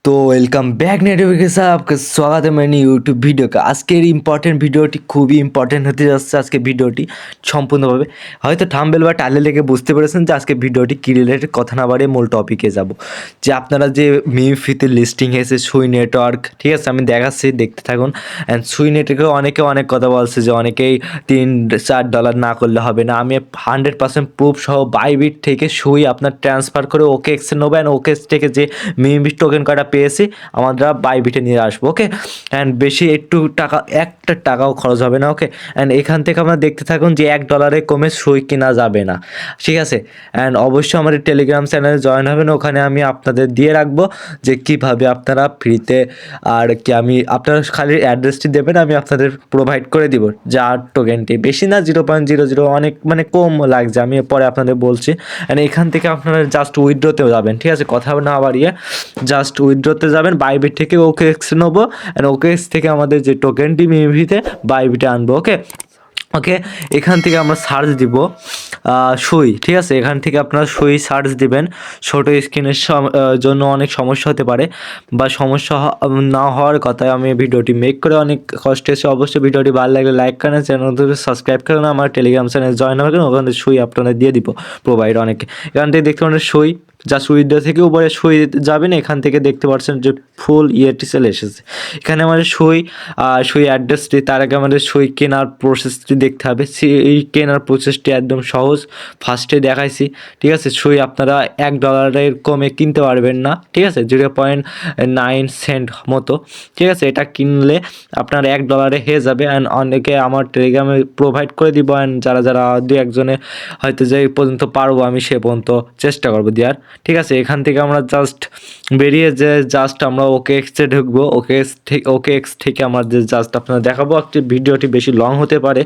तो welcome back network के साथ आपका स्वागत है मैंने यूट्यूब ভিডিও का আজকের ইম্পর্টেন্ট ভিডিওটি খুবই ইম্পর্টেন্ট হতে যাচ্ছে আজকে ভিডিওটি সম্পূর্ণভাবে হয়তো থাম্বনেল বা টাইটেল দেখে বুঝতে পেরেছেন যে আজকে ভিডিওটি কি রিলেটেড কথা না বাড়িয়ে মূল টপিকে যাব যে আপনারা যে মিমফিতে লিস্টিং হয়েছে সুই নেটওয়ার্ক ঠিক আছে আমি দেখাচ্ছি দেখতে থাকুন অ্যান্ড সুই নেটওয়ার্কে অনেকে অনেক কথা বলছে যে অনেকেই $3-4 না করলে হবে না আমি 100% প্রুফ সহ বাইবিট থেকে সুই আপনার ট্রান্সফার করে ওকে এক্সে নেবো অ্যান্ড ওকে থেকে যে মিমবিট টোকেন কটা পেয়েছি আমরা বাইবিটে নিয়ে আসবো ওকে অ্যান্ড বেশি একটু টাকা একটা টাকাও খরচ হবে না ওকে অ্যান্ড এখান থেকে আপনারা দেখতে থাকুন যে $1 কমে সুই কেনা যাবে না ঠিক আছে অ্যান্ড অবশ্যই আমাদের টেলিগ্রাম চ্যানেলে জয়েন হবেন ওখানে আমি আপনাদের দিয়ে রাখবো যে কীভাবে আপনারা ফ্রিতে আর কি আমি আপনারা খালি অ্যাড্রেসটি দেবেন আমি আপনাদের প্রোভাইড করে দিব যা টোকেনটি বেশি না 0.00 অনেক মানে কম লাগছে আমি পরে আপনাদের বলছি অ্যান্ড এখান থেকে আপনারা জাস্ট উইথড্রতেও যাবেন ঠিক আছে কথা না বাড়িয়ে জাস্ট উইথড্রতে যাবেন বাইবিট থেকে ওকে এক্স নেবো অ্যান্ড ওকে এক্স থেকে আমাদের যে টোকেনটি মিভিতে বাইবিটে আনবো ওকে ওকে এখান থেকে আমরা সার্চ দিব সুই ঠিক আছে এখান থেকে আপনারা সুই সার্চ দিবেন ছোটো স্ক্রিনের জন্য অনেক সমস্যা হতে পারে বা সমস্যা না হওয়ার কথায় আমি ভিডিওটি মেক করে অনেক কষ্ট এসে অবশ্যই ভিডিওটি ভালো লাগলে লাইক করেন চ্যানেলটি সাবস্ক্রাইব করেন আমার টেলিগ্রাম চ্যানেল জয়েন হবেন ওখানে সুই আপনারা দিয়ে দিব প্রোভাইড অনেকে এখান থেকে দেখতে পারেন সুই জাস্ট উইথড্র থেকে উপরে সুই যাবেন এখান থেকে দেখতে পাচ্ছেন যে ফুল ইয়েটি চলে এসেছে এখানে আমাদের সুই অ্যাড্রেসটি তার আগে আমাদের সুই কেনার প্রসেসটি দেখতে হবে এই কেনার প্রসেসটি একদম সহজ ফার্স্টে দেখাইছি ঠিক আছে সুই আপনারা $1 কমে কিনতে পারবেন না ঠিক আছে 0.9 সেন্ট মতো ঠিক আছে এটা কিনলে আপনার $1 হয়ে যাবে অ্যান্ড অনেকে আমার টেলিগ্রামে প্রোভাইড করে দিব অ্যান্ড যারা যারা দু একজনে হয়তো যে পর্যন্ত পারবো আমি সে পর্যন্ত চেষ্টা করবো দেওয়ার ঠিক আছে এখান থেকে আমরা জাস্ট বেরিয়ে যে জাস্ট আমরা ওকে এক্সে ঢুকবো ওকে এক্স থেকে আমার যে জাস্ট আপনারা দেখাবো একটি ভিডিওটি বেশি লং হতে পারে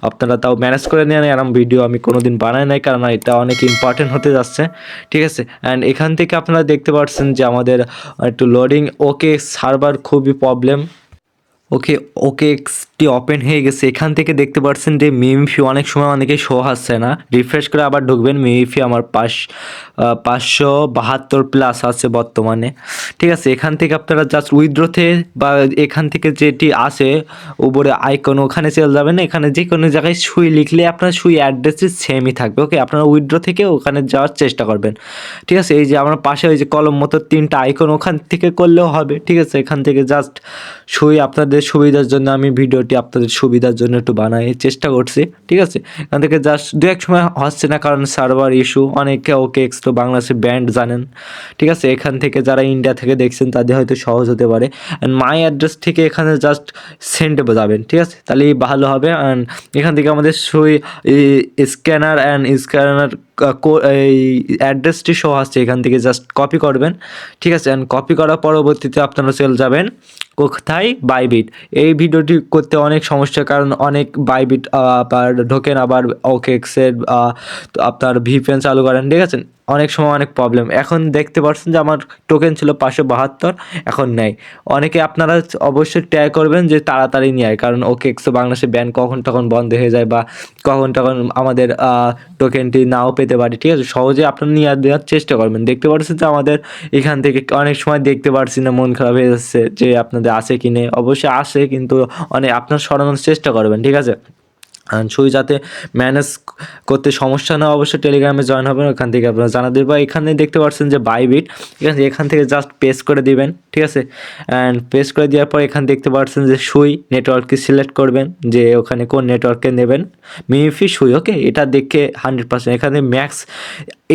আপনারা তাও ম্যানেজ করে নেন এরকম ভিডিও আমি কোনোদিন বানাই নাই কারণ এটা অনেক ইম্পর্টেন্ট হতে যাচ্ছে ঠিক আছে অ্যান্ড এখান থেকে আপনারা দেখতে পাচ্ছেন যে আমাদের একটু লোডিং ওকে সার্ভার খুবই প্রবলেম ওকে ওকে এক্সটি ওপেন হয়ে গেছে এখান থেকে দেখতে পাচ্ছেন যে মিমফি অনেক সময় অনেকে শো আসছে না রিফ্রেশ করে আবার ঢুকবেন মিমফি আমার 572 প্লাস আছে বর্তমানে ঠিক আছে এখান থেকে আপনারা জাস্ট উইথড্রোতে বা এখান থেকে যেটি আসে উপরে আইকন ওখানে চলে যাবেন এখানে যে কোনো জায়গায় সুই লিখলে আপনার সুই অ্যাড্রেসটি সেমই থাকবে ওকে আপনারা উইথড্রো থেকে ওখানে যাওয়ার চেষ্টা করবেন ঠিক আছে এই যে আমার পাশে ওই যে কলম মতো 3টা আইকন ওখান থেকে করলেও হবে ঠিক আছে এখান থেকে জাস্ট সুই আপনাদের সুবিধার জন্য আমি ভিডিওটি আপনাদের সুবিধার জন্য একটু বানাই চেষ্টা করছি ঠিক আছে এখান থেকে জাস্ট দু এক সময় হচ্ছে না কারণ সার্ভার ইস্যু অনেকে ওকে এক্স তো বাংলাদেশে ব্যান্ড জানেন ঠিক আছে এখান থেকে যারা ইন্ডিয়া থেকে দেখছেন তাদের হয়তো সহজ হতে পারে অ্যান্ড মাই অ্যাড্রেস থেকে এখানে জাস্ট সেন্ডে যাবেন ঠিক আছে তাহলেই ভালো হবে অ্যান্ড এখান থেকে আমাদের সুই স্ক্যানার এই অ্যাড্রেসটি সহ আসছে এখান থেকে জাস্ট কপি করবেন ঠিক আছে অ্যান্ড কপি করার পরবর্তীতে আপনারা চলে যাবেন কোথায় বাইবিট এই ভিডিওটি করতে অনেক সমস্যা কারণ অনেক বাইবিট আবার ঢোকেন আবার ওকে এক্সের আপনার ভিপিএন চালু করেন ঠিক আছে অনেক সময় অনেক প্রবলেম এখন দেখতে পাচ্ছেন যে আমার টোকেন ছিল 572 এখন নেই অনেকে আপনারা অবশ্যই ট্রাই করবেন যে তাড়াতাড়ি নেয় কারণ ওকে এক্সে বাংলাদেশে ব্যান কখন তখন বন্ধ হয়ে যায় বা কখন তখন আমাদের টোকেনটি নাও পেতে পারি ঠিক আছে সহজে আপনারা নিয়ে দেওয়ার চেষ্টা করবেন দেখতে পাচ্ছেন যে আমাদের এখান থেকে অনেক সময় দেখতে পারছি না মন খারাপ হয়ে যাচ্ছে যে আপনাদের আসে কি নেই অবশ্যই আসে কিন্তু অনেক আপনার সরানোর চেষ্টা করবেন ঠিক আছে সুই যাতে ম্যানেজ করতে সমস্যা না অবশ্যই টেলিগ্রামে জয়েন হবেন ওখান থেকে আপনারা জানা দেবেন এখানে দেখতে পাচ্ছেন যে বাইবিট ঠিক আছে এখান থেকে জাস্ট পেস্ট করে দিবেন ঠিক আছে অ্যান্ড পেস্ট করে দেওয়ার পর এখানে দেখতে পাচ্ছেন যে সুই নেটওয়ার্ককে সিলেক্ট করবেন যে ওখানে কোন নেটওয়ার্কে নেবেন মিমফি সুই ওকে এটা দেখে 100% এখানে ম্যাক্স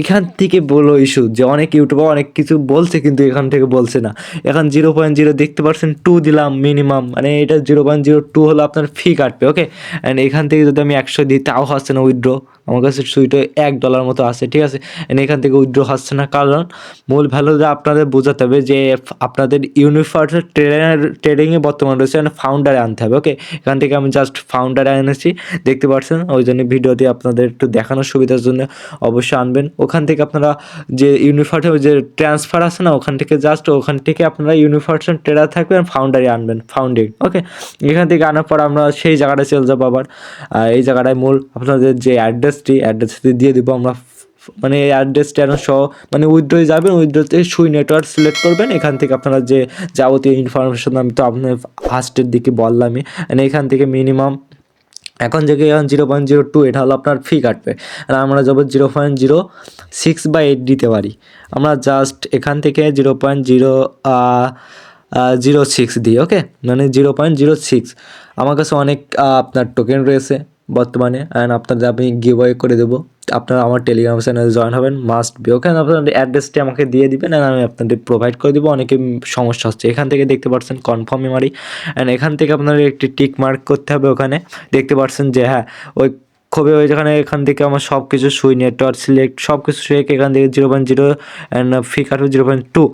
এখান থেকে বলো ইস্যু যে অনেক ইউটিউবার অনেক কিছু বলছে কিন্তু এখান থেকে বলছে না এখন 0.0 দেখতে পাচ্ছেন 2 দিলাম মিনিমাম মানে এটা 0.02 হলো আপনার ফি কাটবে ওকে অ্যান্ড এখান থেকে যদি আমি 100 দিই তাও হচ্ছে না উইথড্র আমার কাছে সুইটা $1 মতো আছে ঠিক আছে এখান থেকে উইথড্র হচ্ছে না কারণ মূল ভ্যালু যে আপনাদের বোঝাতে হবে যে আপনাদের ইউনিভার্সাল ট্রেডিংয়ে বর্তমান রয়েছে ফাউন্ডারে আনতে হবে ওকে এখান থেকে আমি জাস্ট ফাউন্ডারে এনেছি দেখতে পাচ্ছেন ওই জন্য ভিডিওটি আপনাদের একটু দেখানোর সুবিধার জন্য অবশ্যই আনবেন ওখান থেকে আপনারা যে ইউনিভার্সাল যে ট্রান্সফার আছে না ওখান থেকে জাস্ট ওখান থেকে আপনারা ইউনিভার্সাল ট্রেডার থাকবেন ফাউন্ডারে আনবেন ফাউন্ডিং ওকে এখান থেকে আনার পর আমরা সেই জায়গাটায় চলে যাবো আবার এই জায়গাটায় মূল আপনাদের যে অ্যাড্রেসটি দিয়ে দিব আমরা মানে অ্যাড্রেসটা সহ মানে উইথড্রোয় যাবেন, উইথড্রোতে সুই নেটওয়ার্ক সিলেক্ট করবেন। এখান থেকে আপনারা যে যাবতীয় ইনফরমেশন আমি তো আপনার ফার্স্টের দিকে বললামই, এখান থেকে মিনিমাম এখন যে 0.02 এটা হলো আপনার ফি কাটবে, আর আমরা যাবো 0.06 বা 8 দিতে পারি। আমরা জাস্ট এখান থেকে 0.06 দিই, ওকে, মানে 0.06। আমার কাছে অনেক আপনার টোকেন রয়েছে বর্তমানে, অ্যান্ড আপনাদের আমি গিভওয়ে করে দেবো। আপনারা আমার টেলিগ্রাম চ্যানেলে জয়েন হবেন, মাস্ট বি, ওকে। আপনার অ্যাড্রেসটি আমাকে দিয়ে দিবেন, অ্যান্ড আমি আপনাদের প্রোভাইড করে দেবো। অনেকে সমস্যা হচ্ছে, এখান থেকে দেখতে পাচ্ছেন কনফার্ম মেমারি, অ্যান্ড এখান থেকে আপনাদের একটি টিক মার্ক করতে হবে। ওখানে দেখতে পাচ্ছেন যে হ্যাঁ ওই খুবই ওই যেখানে এখান থেকে আমার সব কিছু সুই নেটওয়ার্ক সিলেক্ট সব কিছু শেখ, এখান থেকে 0.0 অ্যান্ড ফি কাটবে 0.2,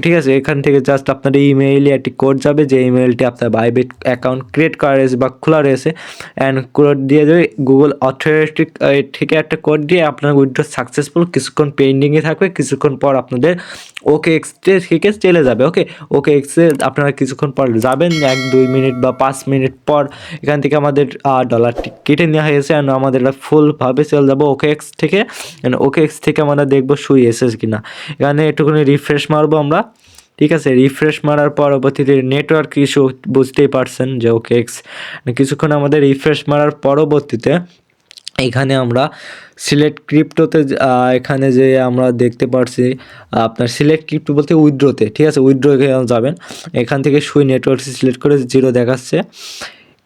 ঠিক আছে। এখান থেকে জাস্ট আপনার ইমেইলে একটি কোড যাবে, যে ইমেইলটি আপনার বাইবিট অ্যাকাউন্ট ক্রিয়েট করা রয়েছে বা খোলা রয়েছে, অ্যান্ড কোড দিয়ে দেবে গুগল অথরিটিক থেকে একটা কোড দিয়ে আপনার উইথড্র সাকসেসফুল। কিছুক্ষণ পেন্ডিংয়ে থাকবে, কিছুক্ষণ পর আপনাদের ওকে এক্স থেকে চলে যাবে, ওকে। ওকে এক্সে আপনারা কিছুক্ষণ পর যাবেন, 1-2 মিনিট বা 5 মিনিট পর এখান থেকে আমাদের ডলারটি কেটে নেওয়া হয়েছে, অ্যান্ড আমাদের ফুলভাবে চলে যাবো ওকে এক্স থেকে। ওকে এক্স থেকে আমরা দেখবো সুই এসেছে কিনা। এখানে একটুখানি রিফ্রেশ মারবো আমরা, ঠিক আছে। রিফ্রেশ মারার পরবর্তীতে নেটওয়ার্ক ইস্যু বুঝতেই পারছেন যে ওকে এক্স কিছুক্ষণ আমাদের রিফ্রেশ মারার পরবর্তীতে এখানে আমরা সিলেক্ট ক্রিপ্টোতে এখানে যে আমরা দেখতে পাচ্ছি আপনার সিলেক্ট ক্রিপ্টো বলতে উইথড্রোতে, ঠিক আছে, উইথড্রো যাবেন। এখান থেকে সুই নেটওয়ার্ক সিলেক্ট করে 0 দেখাচ্ছে,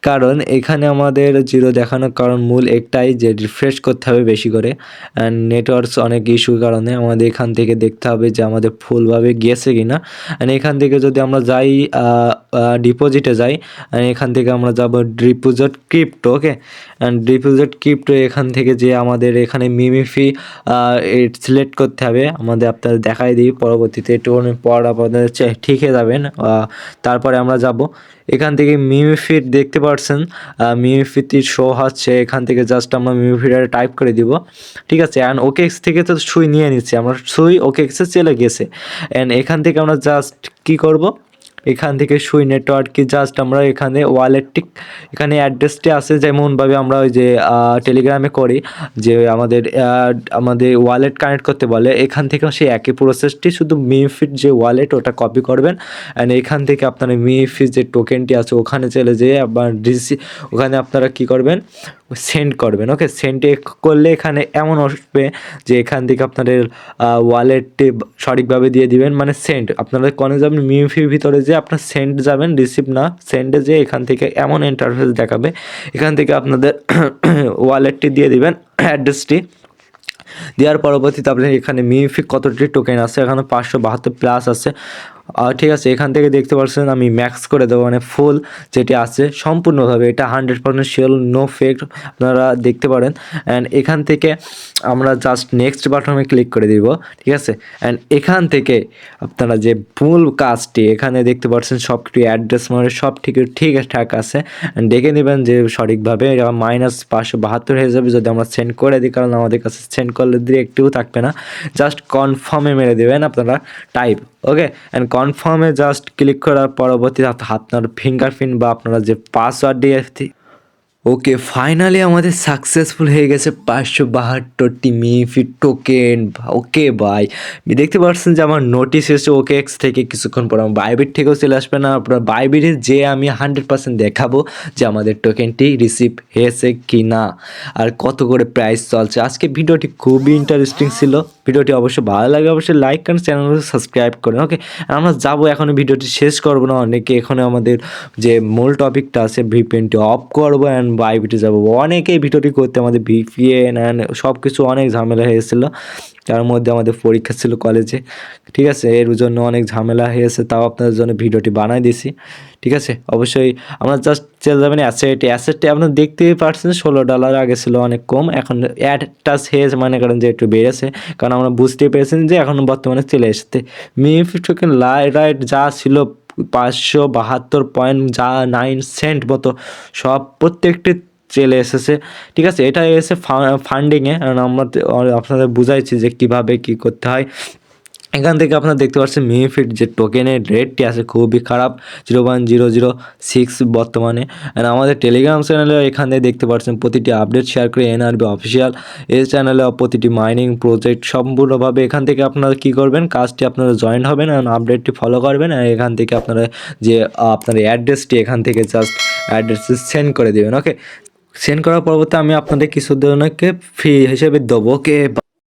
কারণ এখানে আমাদের 0 দেখানোর কারণ মূল একটাই যে রিফ্রেশ করতে হবে বেশি করে, অ্যান্ড নেটওয়ার্কস অনেক ইস্যুর কারণে আমাদের এখান থেকে দেখতে হবে যে আমাদের ফুলভাবে গিয়েছে কি না। অ্যান্ড এখান থেকে যদি আমরা যাই ডিপোজিটে যাই, অ্যান্ড এখান থেকে আমরা যাব deposit crypto, okay. And deposit crypto এখান থেকে যে আমাদের এখানে মিমিফি সিলেক্ট করতে হবে আমাদের, আপনাদের দেখাই দিই পরবর্তীতে একটুখানি পর আপনাদের ঠিক হয়ে যাবেন। তারপরে আমরা যাব এখান থেকে মিমিফিট দেখতে পাচ্ছেন, মিমিফিটি শো হচ্ছে। এখান থেকে জাস্ট আমরা মিমিফিটা টাইপ করে দিব, ঠিক আছে। অ্যান্ড ওকে এক্স থেকে তো সুই নিয়ে নিচ্ছি আমরা, সুই ওকে এক্সে চলে গেছে। অ্যান্ড এখান থেকে আমরা জাস্ট কী করব, এখান থেকে সুই নেটওয়ার্কে জাস্ট আমরা এখানে ওয়ালেটটি এখানে অ্যাড্রেসটি আছে, যেমনভাবে আমরা ওই যে টেলিগ্রামে করি যে আমাদের ওয়ালেট কানেক্ট করতে বলে, এখান থেকেও সেই একই প্রসেসটি, শুধু মিমিফিট যে ওয়ালেট ওটা কপি করবেন। অ্যান্ড এখান থেকে আপনারা মিমিফিট যে টোকেনটি আছে ওখানে চলে যেয়ে আবার ওখানে আপনারা কী করবেন, সেন্ড করবেন, ওকে। সেন্ড করলে এখানে এমন আসবে যে এখান থেকে আপনাদের ওয়ালেটটি সঠিকভাবে দিয়ে দিবেন, মানে সেন্ড আপনারা কোনে যাবেন, মিমিফির ভিতরে যে আপনার সেন্ড যাবেন, রিসিভ না সেন্ডে যে এখান থেকে এমন ইন্টারফেস দেখাবে, এখান থেকে আপনাদের ওয়ালেটটি দিয়ে দিবেন, অ্যাড্রেসটি দেওয়ার পরবর্তীতে আপনার এখানে মিমিফি কতটি টোকেন আছে, এখানে 572+ আছে, ঠিক আছে। এখান থেকে দেখতে পাচ্ছেন আমি ম্যাক্স করে দেবো, মানে ফুল যেটি আছে সম্পূর্ণভাবে, এটা 100% শিওর, নো ফেক, আপনারা দেখতে পারেন। অ্যান্ড এখান থেকে আমরা জাস্ট নেক্সট বাটনে ক্লিক করে দিব, ঠিক আছে। অ্যান্ড এখান থেকে আপনারা যে মূল কাজটি এখানে দেখতে পাচ্ছেন সব কিছু অ্যাড্রেস মানে সব ঠিকঠাক আছে, অ্যান্ড দেখে নেবেন যে সঠিকভাবে -572 হয়ে যাবে যদি আমরা সেন্ড করে দিই, কারণ আমাদের কাছে সেন্ড করলে দিয়ে একটুও থাকবে না। জাস্ট কনফার্মে মেরে দেবেন আপনারা টাইপ, ওকে। অ্যান্ড কনফার্মে জাস্ট ক্লিক করার পরবর্তীতে আপনার ফিঙ্গারপ্রিন্ট বা আপনারা যে পাসওয়ার্ড দিয়ে, ওকে, ফাইনালি আমাদের সাকসেসফুল হয়ে গেছে 572টি মিমিফিট টোকেন, ওকে ভাই। দেখতে পাচ্ছেন যে আমার নোটিশ এসেছে ওকে এক্স থেকে, কিছুক্ষণ পর আমার বাইবিট থেকেও চলে আসবে না, আপনার বাইবিটে যে আমি 100% দেখাবো যে আমাদের টোকেনটি রিসিভ হয়েছে কি না, আর কত করে প্রাইস চলছে। আজকে ভিডিওটি খুবই ইন্টারেস্টিং ছিল, ভিডিওটি অবশ্যই ভালো লাগে অবশ্যই লাইক করেন, চ্যানেলকে সাবস্ক্রাইব করেন, ওকে। আমরা যাবো এখন, ভিডিওটি শেষ করবো না, অনেকে এখানে আমাদের যে মূল টপিকটা আছে ভিপিএনটি অফ করবো অ্যান্ড বাইবিটে যাবো। অনেকেই ভিডিওটি করতে আমাদের ভিপিএন অ্যান্ড সব কিছু অনেক ঝামেলা হয়েছিল, তার মধ্যে আমাদের পরীক্ষা ছিল কলেজে, ঠিক আছে, এর জন্য অনেক ঝামেলা হয়েছে, তাও আপনাদের জন্য ভিডিওটি বানাই দিয়েছি, ঠিক আছে। অবশ্যই আমরা জাস্ট চলে যাবেন অ্যাসেটটি আপনারা দেখতেই পাচ্ছেন $16, আগে ছিল অনেক কম, এখন অ্যাডটা শেষ মনে করেন যে একটু বেড়েছে, কারণ আমরা বুঝতেই পেরেছেন যে এখন বর্তমানে চলে এসেছে মিমি টোকেন রাইট যা ছিল 572.9 মতো সব প্রত্যেকটি চলে এসেছে, ঠিক আছে। এটা এসে ফান্ডিংয়ে, আমরা আপনাদের বুঝাইছি যে কীভাবে কী করতে হয়। এখান থেকে আপনারা দেখতে পাচ্ছেন মিনিফিট যে টোকেনের রেটটি আছে খুবই খারাপ 0.006 বর্তমানে। আর আমাদের টেলিগ্রাম চ্যানেলে এখান থেকে দেখতে পাচ্ছেন প্রতিটি আপডেট শেয়ার করে এনআরবি অফিসিয়াল এই চ্যানেলে প্রতিটি মাইনিং প্রজেক্ট সম্পূর্ণভাবে এখান থেকে আপনারা কী করবেন, কাজটি আপনারা জয়েন হবেন আর আপডেটটি ফলো করবেন। আর এখান থেকে আপনারা যে আপনার অ্যাড্রেসটি এখান থেকে জাস্ট অ্যাড্রেসটি সেন্ড করে দেবেন। ওকে, সেন্ড করার পরবর্তী আমি আপনাদের কিছু জনকে ফ্রি হিসেবে দেবো। ওকে।